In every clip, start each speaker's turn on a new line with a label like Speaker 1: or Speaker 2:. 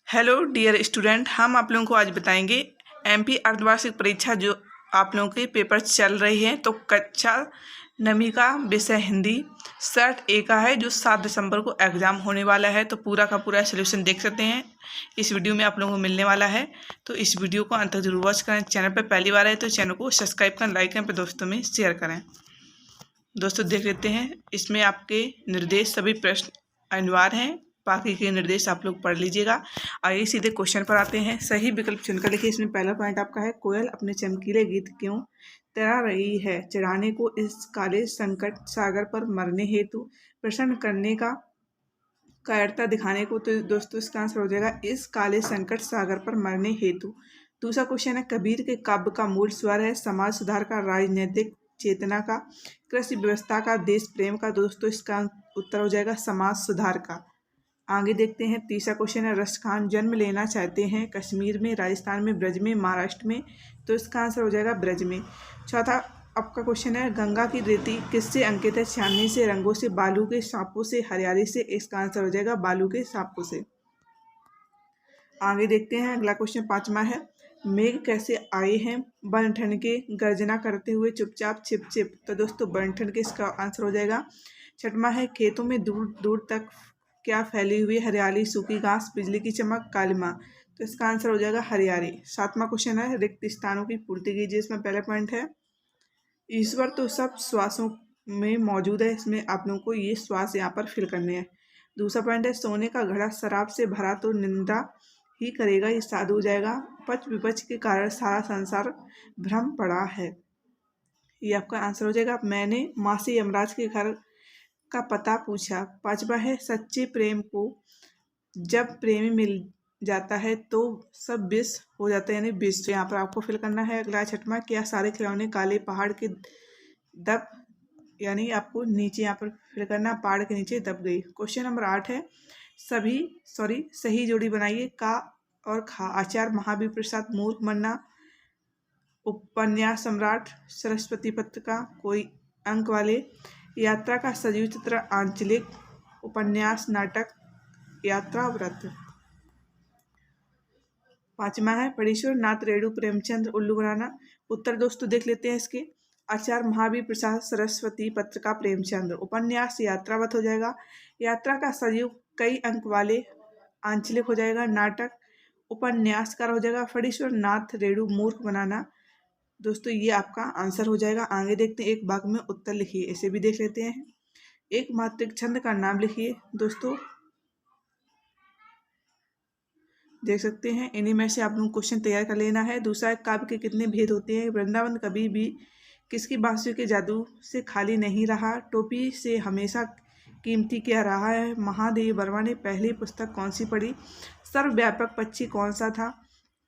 Speaker 1: Hello dear student, हम आप लोगों को आज बताएंगे एमपी अर्धवार्षिक परीक्षा जो आप लोगों के पेपर चल रही है। तो कक्षा नवीं का विषय हिंदी सेट ए का है जो 7 दिसंबर को एग्ज़ाम होने वाला है। तो पूरा का पूरा सलूशन देख सकते हैं इस वीडियो में आप लोगों को मिलने वाला है। तो इस वीडियो को अंत तक जरूर वॉच करें। चैनल पर पहली बार है तो चैनल को सब्सक्राइब करें, लाइक करें, अपने दोस्तों में शेयर करें। दोस्तों देख लेते हैं, इसमें आपके निर्देश सभी प्रश्न अनिवार्य हैं, बाकी के निर्देश आप लोग पढ़ लीजिएगा। आइए सीधे क्वेश्चन पर आते हैं। सही विकल्प चुनकर लिखिए। इसमें पहला पॉइंट आपका है, कोयल अपने चमकीले गीत क्यों तैरा रही है, चढ़ाने को इस काले संकट सागर पर मरने हेतु, प्रसन्न करने का कायरता दिखाने को। तो दोस्तों इसका आंसर हो जाएगा इस काले संकट सागर पर मरने हेतु। दूसरा क्वेश्चन है, कबीर के काव्य का मूल स्वर है समाज सुधार का, राजनीतिक चेतना का, कृषि व्यवस्था का, देश प्रेम का। दोस्तों इसका उत्तर हो जाएगा समाज सुधार का। आगे देखते हैं, तीसरा क्वेश्चन है, रश खान जन्म लेना चाहते हैं कश्मीर में, राजस्थान में, ब्रज में, महाराष्ट्र में। तो इसका आंसर हो जाएगा ब्रज में। चौथा आपका क्वेश्चन है, गंगा की रेती किससे अंकित है, चांदनी से, रंगों से, बालू के सांपों से, हरियाली से। इसका आंसर हो जाएगा बालू के सांपों से। आगे देखते हैं, अगला क्वेश्चन पांचवा है, मेघ कैसे आए हैं, बन ठन के गर्जना करते हुए चुपचाप छिप छिप। तो दोस्तों बन ठन के इसका आंसर हो जाएगा। छठवां है, खेतों में दूर दूर तक क्या फैली हुई, हरियाली, सूखी घास, बिजली की चमक, कालिमा। तो इसका आंसर हो जाएगा हरियाली। सातवां क्वेश्चन है, रिक्त स्थानों की पूर्ति कीजिए। इसमें पहला पॉइंट है, ईश्वर तो सब श्वासों में मौजूद है। इसमें आप लोगों को ये श्वास यहाँ पर फिल करने हैं। दूसरा पॉइंट है, सोने का घड़ा शराब से भरा तो निंदा ही करेगा, ये साधु हो जाएगा। पच विपच के कारण सारा संसार भ्रम पड़ा है, ये आपका आंसर हो जाएगा। मैंने माँ से यमराज के घर का पता पूछा। पांचवा है, सच्चे प्रेम को जब प्रेमी मिल जाता है तो सब विष हो जाता है, यानी विष। तो यहाँ पर आपको फिल करना है। अगला छठवां, क्या सारे खिलौने काले पहाड़ के दब, यानी आपको नीचे यहाँ पर फिल करना, पहाड़ के नीचे दब गई। क्वेश्चन नंबर 8 है, सही जोड़ी बनाइए। का और खा, आचार्य महावीर प्रसाद मूर्ख मन्ना, उपन्यास सम्राट, सरस्वती पत्र का कोई अंक वाले, यात्रा का सजीव चित्र, आंचलिक, उपन्यास, नाटक, यात्रा व्रत। पांचवा है, परेश्वर नाथ रेणु प्रेमचंद उल्लू बनाना। उत्तर दोस्तों देख लेते हैं इसके, आचार्य महावीर प्रसाद, सरस्वती पत्र का प्रेमचंद, उपन्यास यात्रावत हो जाएगा, यात्रा का सजीव कई अंक वाले, आंचलिक हो जाएगा, नाटक उपन्यासकार हो जाएगा, फणीश्वर नाथ रेणु मूर्ख बनाना। दोस्तों ये आपका आंसर हो जाएगा। आगे देखते हैं, एक भाग में उत्तर लिखिए, इसे भी देख लेते हैं। एक मात्रिक छंद का नाम लिखिए। दोस्तों देख सकते हैं, इन्हीं में से आप लोगों को क्वेश्चन तैयार कर लेना है। दूसरा, काव्य के कितने भेद होते हैं, वृंदावन कभी भी किसकी बांसुरी के जादू से खाली नहीं रहा, टोपी से हमेशा कीमती क्या रहा है, महादेवी वर्मा ने पहली पुस्तक कौन सी पढ़ी, सर्वव्यापक पक्षी कौन सा था।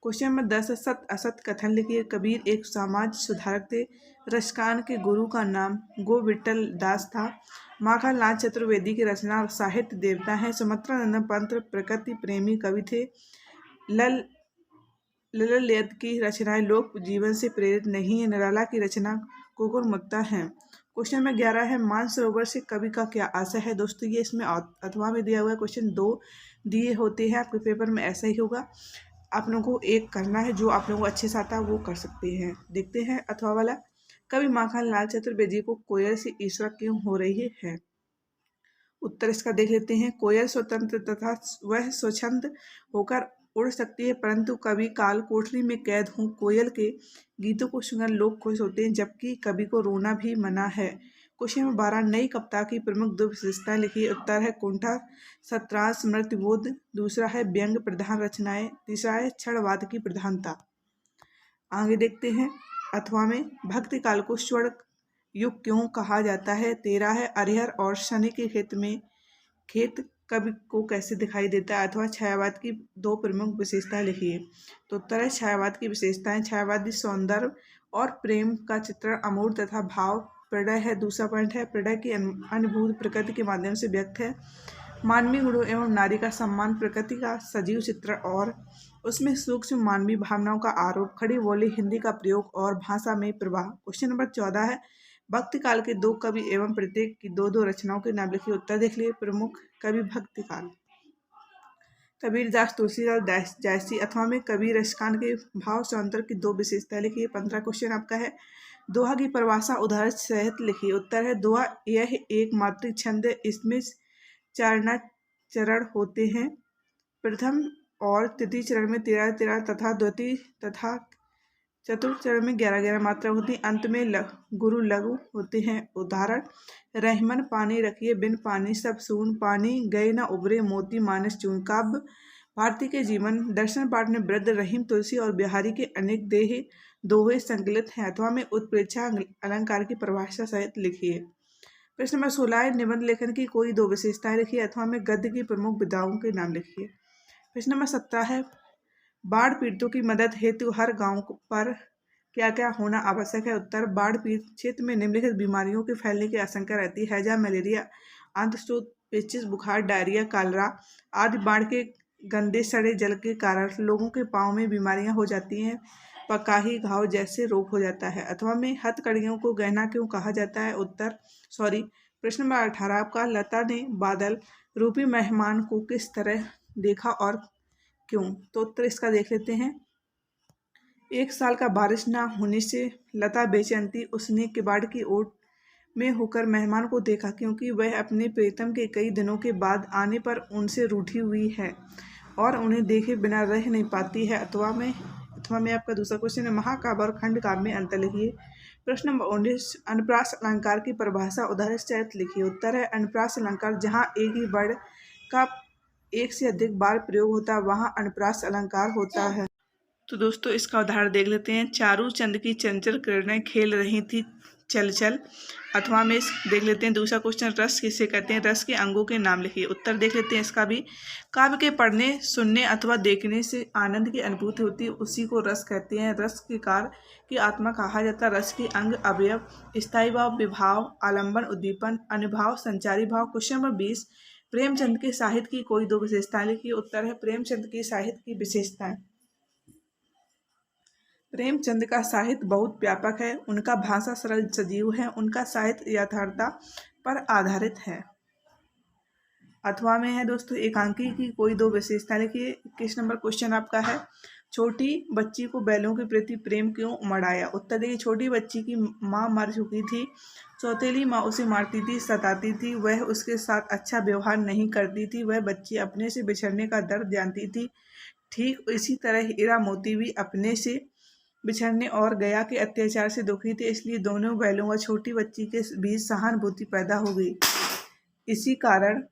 Speaker 1: क्वेश्चन नंबर 10, सत असत कथन लिखिए। कबीर एक समाज सुधारक थे, रसकान के गुरु का नाम गोविठल दास था, माखन लाल चतुर्वेदी की रचना साहित्य देवता है, सुमित्रा नंदन पंत प्रकृति प्रेमी कवि थे, ललित की रचनाएं लोक जीवन से प्रेरित नहीं है, निराला की रचना कुकुर मुक्ता है। क्वेश्चन नंबर 11 है, मानसरोवर से कवि का क्या आशय है। दोस्तों ये इसमें अथवा में दिया हुआ है, क्वेश्चन 2 दिए होते हैं आपके पेपर में, ऐसा ही होगा। आप लोगों को एक करना है, जो आप लोगों को अच्छे से आता है वो कर सकते हैं। देखते हैं अथवा वाला, कवि माखन लाल चतुर्वेदी को कोयल से ईर्ष्या क्यों हो रही है। उत्तर इसका देख लेते हैं, कोयल स्वतंत्र तथा वह स्वच्छंद होकर उड़ सकती है, परंतु कवि काल कोठरी में कैद हों कोयल के गीतों को सुनकर लोग खुश होते हैं, जबकि कवि को रोना भी मना है। क्वेश्चन नंबर 12, नई कविता की प्रमुख 2 विशेषताएं लिखिए। उत्तर है कुंठा सत्रांश स्मृतिबोध, दूसरा है व्यंग प्रधान रचनाएं, तीसरा है क्षणवाद की प्रधानता। आगे देखते हैं, अथवा में भक्ति काल को स्वर्ण युग क्यों कहा जाता है। 13 है, अरिहर और शनि के खेत कवि को कैसे दिखाई देता है। अथवा छायावाद की 2 प्रमुख विशेषताएं लिखिए। तो उत्तर है छायावाद की विशेषताएं, छायावादी सौंदर्य और प्रेम का चित्रण अमूर्त तथा भाव प्रणय है। दूसरा पॉइंट है, प्रणय की अनुभूत प्रकृति के माध्यम से व्यक्त है, मानवीय गुणों एवं नारी का सम्मान, प्रकृति का सजीव चित्रण और उसमें सूक्ष्म मानवीय भावनाओं का आरोप, खड़ी बोली हिंदी का प्रयोग और भाषा में प्रवाह। क्वेश्चन नंबर 14 है, भक्ति काल के 2 कवि एवं प्रत्येक की 2-2 रचनाओं के नाम लिखिए। उत्तर देख लिए, प्रमुख कवि भक्ति काल। कबीरदास तुलसीदास जैसी अथवा में कबीर रसकान के भाव सौंदर्य की दो विशेषता लिखिए। 15 क्वेश्चन आपका है। दोहा की परिभाषा उदाहरण सहित लिखिए। उत्तर है दोहा यह एक मात्रिक छंद है, इसमें चारणा चरण होते हैं। प्रथम और तृतीय चरण में 13-13 तथा द्वितीय तथा चतुर्थ चरण में 11-11 मात्रा होती है। अंत में गुरु लघु होते हैं। उदाहरण रहमन पानी रखिए बिन पानी सब सून, पानी गए न उबरे मोती मानस चून। काव्य भारती के जीवन दर्शन पाठ में वृद्ध रहीम तुलसी और बिहारी के अनेक देह दोहे संकलित हैं। अथवा में उत्प्रेक्षा अलंकार की परिभाषा सहित लिखिए। प्रश्न नंबर 16 है। निबंध लेखन की कोई दो विशेषताएं लिखिए। अथवा में गद्य की प्रमुख विधाओं के नाम लिखिए। प्रश्न नंबर 17 है। बाढ़ पीड़ितों की मदद हेतु हर गांव पर क्या क्या होना आवश्यक है। उत्तर बाढ़ पीड़ित क्षेत्र में निम्नलिखित बीमारियों के फैलने की आशंका रहती है। हैजा, मलेरिया, अंतशोथ, पेचिश, बुखार, डायरिया, कालरा आदि। बाढ़ के गंदे सड़े जल के कारण लोगों के पाँव में बीमारियां हो जाती हैं। पकाही घाव जैसे रोग हो जाता है। अथवा में हथकड़ियों को गहना क्यों कहा जाता है। प्रश्न नंबर 18 आपका। लता ने बादल रूपी मेहमान को किस तरह देखा और क्यों। तो उत्तर इसका देख लेते हैं। एक साल का बारिश ना होने से लता बेचैन थी। उसने किवाड़ की ओट में होकर मेहमान को देखा, क्योंकि वह अपने प्रीतम के कई दिनों के बाद आने पर उनसे रूठी हुई है और उन्हें देखे बिना रह नहीं पाती है। अथवा में आपका दूसरा क्वेश्चन है। महाकाव्य और खंड काव्य में अंतर लिखिए। प्रश्न नंबर 19। अनुप्रास अलंकार की परिभाषा उदाहरण सहित लिखिए। उत्तर है अनुप्रास अलंकार जहाँ एक ही वर्ण का एक से अधिक बार प्रयोग होता है वहाँ अनुप्रास अलंकार होता है। तो दोस्तों इसका उदाहरण देख लेते हैं। चारू चंद की चंचल किरणें खेल रही थी चल चल। अथवा में देख लेते हैं दूसरा क्वेश्चन। रस किसे कहते हैं। रस के अंगों के नाम लिखिए। उत्तर देख लेते हैं इसका भी। काव्य के पढ़ने सुनने अथवा देखने से आनंद की अनुभूति होती है, उसी को रस कहते हैं। रस के कार की आत्मा कहा जाता है। रस के अंग अवयव स्थायी भाव, विभाव, आलंबन, उद्दीपन, अनुभाव, संचारी भाव। Question number 20। प्रेमचंद के साहित्य की कोई दो विशेषताएं लिखिए। उत्तर है प्रेमचंद की साहित्य की विशेषताएं। प्रेमचंद का साहित्य बहुत व्यापक है। उनका भाषा सरल सजीव है। उनका साहित्य यथार्थता पर आधारित है। अथवा में है दोस्तों एकांकी की कोई दो विशेषता लिखिए। 21 नंबर क्वेश्चन आपका है। छोटी बच्ची को बैलों के प्रति प्रेम क्यों उमड़ आया। उत्तर देखिए। छोटी बच्ची की माँ मर चुकी थी। सौतेली माँ उसे मारती थी, सताती थी। वह उसके साथ अच्छा व्यवहार नहीं करती थी। वह बच्ची अपने से बिछड़ने का दर्द जानती थी। ठीक इसी तरह हीरा मोती भी अपने से बिछड़ने और गया के अत्याचार से दुखी थे, इसलिए दोनों बैलों व छोटी बच्ची के बीच सहानुभूति पैदा हो गई। इसी कारण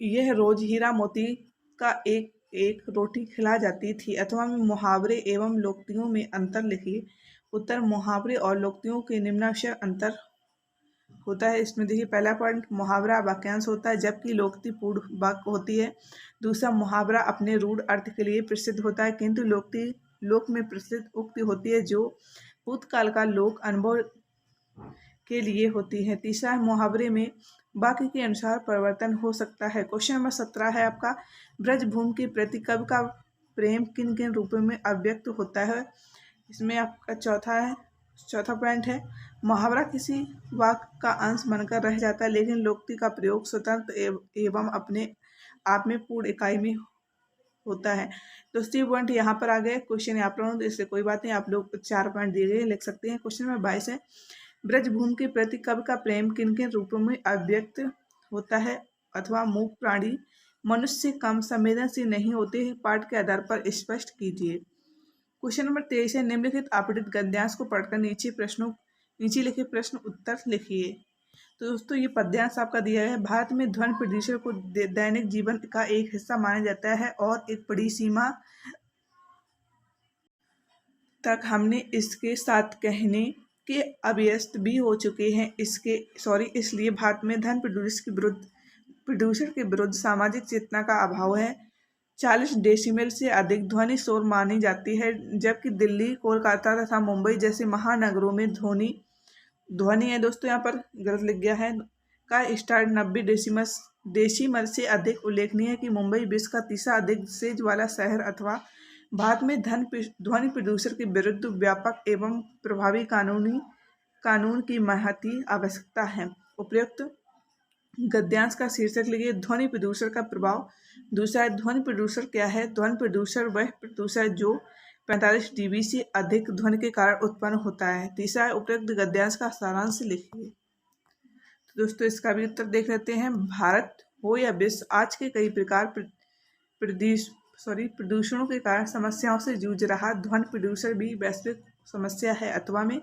Speaker 1: यह रोज हीरा मोती का एक एक रोटी खिला जाती थी। अथवा में मुहावरे एवं लोकोक्तियों में अंतर लिखिए। उत्तर मुहावरे और लोकोक्तियों के निम्नाक्षर अंतर होता है। इसमें देखिए पहला पॉइंट मुहावरा वाक्यांश होता है, जबकि लोकोक्ति पूर्ण वाक्य होती है। दूसरा मुहावरा अपने रूढ़ अर्थ के लिए प्रसिद्ध होता है, किंतु लोकोक्ति लोक में प्रसिद्ध उक्ति होती है जो भूतकाल का लोक अनुभव के लिए होती है। तीसरा मुहावरे में वाक्य के अनुसार परिवर्तन हो सकता है। क्वेश्चन नंबर 17 है आपका। ब्रजभूमि के प्रति कवि का प्रेम किन किन रूपों में अभिव्यक्त होता है। इसमें आपका चौथा पॉइंट है। मुहावरा किसी वाक्य का अंश बनकर रह जाता है, लेकिन लोकोक्ति का प्रयोग स्वतंत्र एवं अपने आप में पूर्ण इकाई में होता है। तो 3 पॉइंट यहाँ पर आ गए। क्वेश्चन यहाँ पर इसलिए कोई बात नहीं, आप लोग 4 पॉइंट दिए गए लिख सकते हैं। क्वेश्चन नंबर 22 है। ब्रजभूमि के प्रति कवि का प्रेम किन किन रूपों में अभिव्यक्त होता है। अथवा मूक प्राणी मनुष्य से कम संवेदनशील नहीं होते हैं, पाठ के आधार पर स्पष्ट कीजिए। क्वेश्चन नंबर 23 है। निम्नलिखित आपतित गद्यांश को पढ़कर नीचे लिखे प्रश्न उत्तर लिखिए। तो दोस्तों ये पद्यांश आपका दिया है। भारत में ध्वनि प्रदूषण को दैनिक जीवन का एक हिस्सा माना जाता है और एक बड़ी सीमा तक हमने इसके साथ कहने के अभ्यस्त भी हो चुके हैं। इसलिए भारत में ध्वनि प्रदूषण के विरुद्ध सामाजिक चेतना का अभाव है। 40 डेसिबल से अधिक ध्वनि शोर मानी जाती है, जबकि दिल्ली, कोलकाता तथा मुंबई जैसे महानगरों में ध्वनि है दोस्तों यहाँ पर गलत लिख गया है का स्टार 90 डेसिमल से अधिक। उल्लेखनीय है कि मुंबई विश्व का तीसरा अधिक सेज वाला शहर। अथवा भारत में ध्वनि प्रदूषण के विरुद्ध व्यापक एवं प्रभावी कानून की महती आवश्यकता है। उपयुक्त गद्यांश का शीर्षक लिखिए ध्वनि प्रदूषण का प्रभाव। दूसरा है ध्वनि प्रदूषण क्या है। ध्वनि प्रदूषण वह प्रदूषण जो 45 डीबी से अधिक ध्वनि के कारण उत्पन्न होता है। तीसरा है उपयुक्त गद्यांश का सारांश लिखिए। तो दोस्तों इसका भी उत्तर देख लेते हैं। भारत हो या विश्व, आज के कई प्रकार प्रदूषणों के कारण समस्याओं से जूझ रहा। ध्वनि प्रदूषण भी वैश्विक समस्या है। अथवा में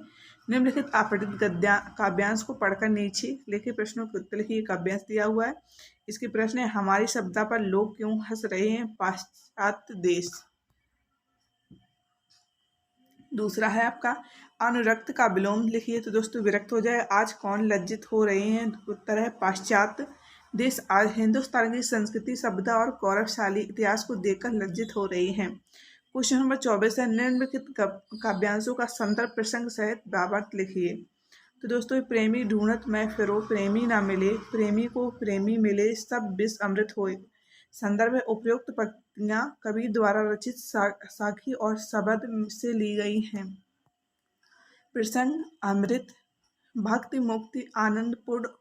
Speaker 1: निम्नलिखित आपत्तित काव्यांश को पढ़कर नीचे लिखे प्रश्नों के उत्तर लिखिए। काव्यांश दिया हुआ है। इसके प्रश्न है हमारी सभ्यता पर लोग क्यों हंस रहे हैं, पाश्चात्य देश। दूसरा है आपका अनुरक्त का विलोम लिखिए। तो दोस्तों विरक्त हो जाए, आज कौन लज्जित हो रहे हैं। उत्तर है पाश्चात्य देश आज हिंदुस्तान की संस्कृति, सभ्यता और गौरवशाली इतिहास को देखकर लज्जित हो रही हैं। क्वेश्चन नंबर 24 है निम्नलिखित काव्यांशों का संदर्भ प्रसंग सहित भावार्थ लिखिए। तो दोस्तों प्रेमी ढूंढत मैं फिरो, प्रेमी ना मिले, प्रेमी को प्रेमी मिले, सब विष अमृत होए। संदर्भ है उपयुक्त पंक्तियां कवि द्वारा रचित साखी और शब्द से ली गई हैं। प्रसंग अमृत, भक्ति, मुक्ति, आनंद, पुण्य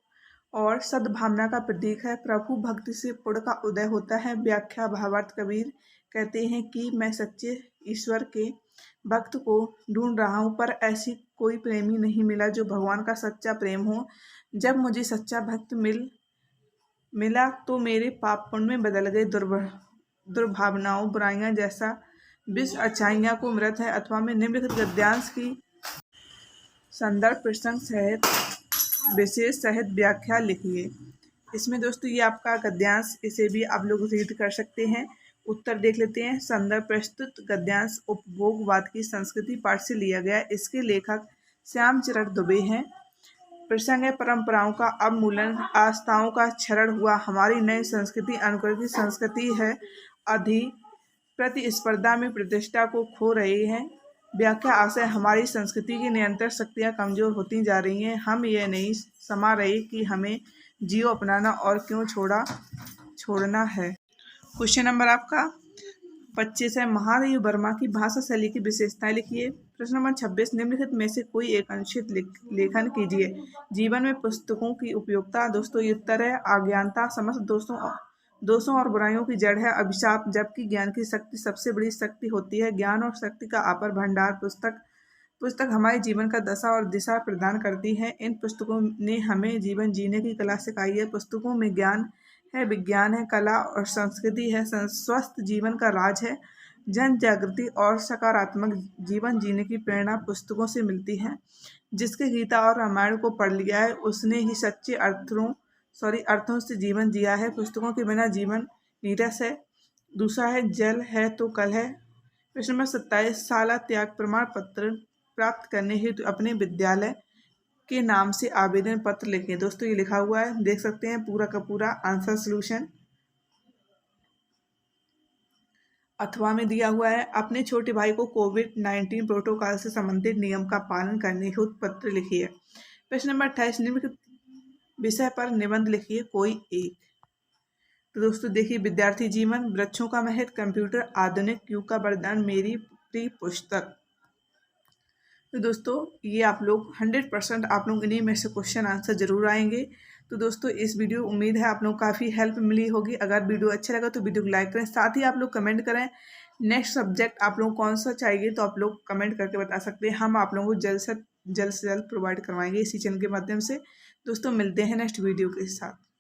Speaker 1: और सद्भावना का प्रतीक है। प्रभु भक्ति से पुण्य का उदय होता है। व्याख्या भावार्थ कबीर कहते हैं कि मैं सच्चे ईश्वर के भक्त को ढूंढ रहा हूँ, पर ऐसी कोई प्रेमी नहीं मिला जो भगवान का सच्चा प्रेम हो। जब मुझे सच्चा भक्त मिला तो मेरे पाप पुण्य में बदल गए। दुर्भावनाओं बुराइयां जैसा विष अच्छाइयां को मृत है। अथवा में निम्नलिखित गद्यांश की संदर्भ प्रसंग सहित विशेष सहित व्याख्या लिखिए। इसमें दोस्तों ये आपका गद्यांश, इसे भी आप लोग रीड कर सकते हैं। उत्तर देख लेते हैं। संदर्भ प्रस्तुत गद्यांश उपभोगवाद की संस्कृति पाठ से लिया गया। इसके लेखक श्यामचरण दुबे हैं। प्रसंग है परंपराओं का अवमूलन, आस्थाओं का क्षरण हुआ, हमारी नई संस्कृति अनुकरण की संस्कृति है, अधि प्रतिस्पर्धा में प्रतिष्ठा को खो रही है। व्याख्या आशय हमारी संस्कृति की नियंत्रण शक्तियाँ कमजोर होती जा रही हैं। हम ये नहीं समा रहे कि हमें जियो अपनाना और क्यों छोड़ना है। क्वेश्चन नंबर आपका 25 है महादेव वर्मा की भाषा शैली की विशेषताएं लिखिए। प्रश्न नंबर 26 निम्नलिखित में से कोई एक अनुचित लेखन कीजिए। जीवन में पुस्तकों की उपयोगिता। दोस्तों ये उत्तर है अज्ञानता समस्त दोषों और बुराइयों की जड़ है अभिशाप, जबकि ज्ञान की शक्ति सबसे बड़ी शक्ति होती है। ज्ञान और शक्ति का अपार भंडार पुस्तक हमारे जीवन का दशा और दिशा प्रदान करती है। इन पुस्तकों ने हमें जीवन जीने की कला सिखाई है। पुस्तकों में ज्ञान है, विज्ञान है, कला और संस्कृति है। स्वस्थ जीवन का राज है। जन जागृति और सकारात्मक जीवन जीने की प्रेरणा पुस्तकों से मिलती है। जिसके गीता और रामायण को पढ़ लिया है उसने ही सच्चे अर्थों से जीवन जिया है। पुस्तकों के बिना जीवन नीरस है। दूसरा है जल है तो कल है। प्रश्न नंबर 27 शाला त्याग प्रमाण पत्र प्राप्त करने हेतु अपने विद्यालय के नाम से आवेदन पत्र लिखें। दोस्तों ये लिखा हुआ है, देख सकते हैं पूरा का पूरा आंसर सॉल्यूशन। अथवा में दिया हुआ है अपने छोटे भाई को कोविड-19 प्रोटोकॉल से संबंधित नियम का पालन करने हेतु पत्र लिखिए। प्रश्न नंबर 28 निम्नलिखित विषय पर निबंध लिखिए कोई एक। तो दोस्तों देखिए विद्यार्थी जीवन, वृक्षों का महत्व, कंप्यूटर, आधुनिक युग का वरदान, मेरी प्रिय पुस्तक। तो दोस्तों ये आप लोग 100% आप लोग इन्हीं में से क्वेश्चन आंसर जरूर आएंगे। तो दोस्तों इस वीडियो उम्मीद है आप लोग काफ़ी हेल्प मिली होगी। अगर वीडियो अच्छा लगा तो वीडियो को लाइक करें, साथ ही आप लोग कमेंट करें नेक्स्ट सब्जेक्ट आप लोग कौन सा चाहिए, तो आप लोग कमेंट करके बता सकते हैं। हम आप लोगों को जल्द से जल्द प्रोवाइड करवाएंगे इसी चैनल के माध्यम से। दोस्तों मिलते हैं नेक्स्ट वीडियो के साथ।